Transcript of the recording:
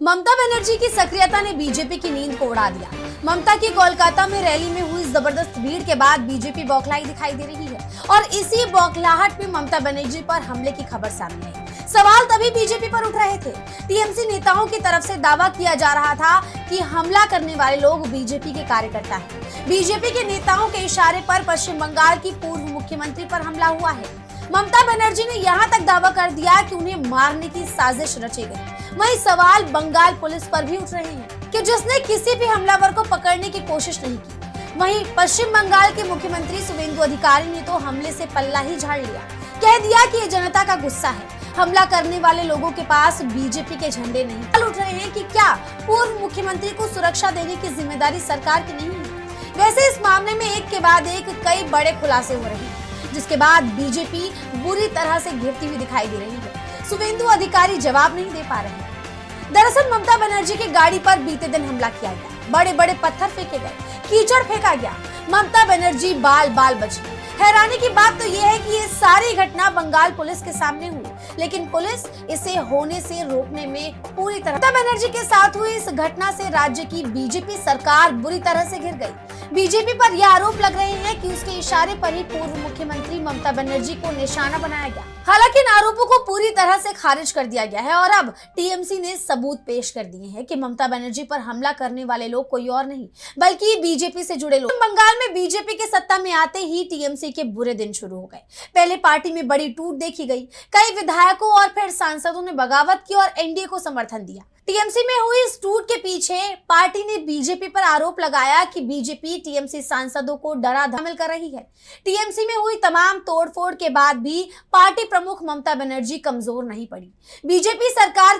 ममता बनर्जी की सक्रियता ने बीजेपी की नींद को उड़ा दिया। ममता की कोलकाता में रैली में हुई जबरदस्त भीड़ के बाद बीजेपी बौखलाई दिखाई दे रही है और इसी बौखलाहट में ममता बनर्जी पर हमले की खबर सामने आई। सवाल तभी बीजेपी पर उठ रहे थे। टीएमसी नेताओं की तरफ से दावा किया जा रहा था कि हमला करने वाले लोग बीजेपी के कार्यकर्ता हैं। बीजेपी के नेताओं के इशारे पर पश्चिम बंगाल की पूर्व मुख्यमंत्री पर हमला हुआ है। ममता बनर्जी ने यहाँ तक दावा कर दिया कि उन्हें मारने की साजिश रची गई। वहीं सवाल बंगाल पुलिस पर भी उठ रहे हैं कि जिसने किसी भी हमलावर को पकड़ने की कोशिश नहीं की। वहीं पश्चिम बंगाल के मुख्यमंत्री शुवेंदु अधिकारी ने तो हमले से पल्ला ही झाड़ लिया, कह दिया कि ये जनता का गुस्सा है। हमला करने वाले लोगों के पास बीजेपी के झंडे नहीं। सवाल उठ रहे हैं कि क्या पूर्व मुख्यमंत्री को सुरक्षा देने की जिम्मेदारी सरकार की नहीं है। वैसे इस मामले में एक के बाद एक कई बड़े खुलासे हो रहे हैं, जिसके बाद बीजेपी बुरी तरह से घिरती हुई दिखाई दे रही है। शुवेंदु अधिकारी जवाब नहीं दे पा रहे हैं। दरअसल ममता बनर्जी की गाड़ी पर बीते दिन हमला किया गया, बड़े बड़े पत्थर फेंके गए, कीचड़ फेंका गया। ममता बनर्जी बाल बाल बची। हैरानी की बात तो यह है कि ये सारी घटना बंगाल पुलिस के सामने हुई, लेकिन पुलिस इसे होने से रोकने में पूरी तरह। ममता बनर्जी के साथ हुई इस घटना से राज्य की बीजेपी सरकार बुरी तरह से घिर गई। बीजेपी पर यह आरोप लग रहे हैं कि उसके इशारे पर ही पूर्व मुख्यमंत्री ममता बनर्जी को निशाना बनाया गया। हालांकि इन आरोपों को पूरी तरह से खारिज कर दिया गया है और अब टीएमसी ने सबूत पेश कर दिए हैं कि ममता बनर्जी पर हमला करने वाले लोग कोई और नहीं बल्कि बीजेपी से जुड़े लोग। बंगाल में बीजेपी के सत्ता में आते ही टीएमसी के बुरे दिन शुरू हो गए। पहले पार्टी में बड़ी टूट देखी गई, कई विधायकों और फिर सांसदों ने बगावत की और एनडीए को समर्थन दिया। टीएमसी में हुई इस टूट के पीछे पार्टी ने बीजेपी पर आरोप लगाया कि बीजेपी टीएमसी सांसदों को डरा धमल कर रही है। टीएमसी में हुई तमाम तोड़फोड़ के बाद भी पार्टी प्रमुख ममता बनर्जी कमजोर नहीं पड़ी। बीजेपी सरकार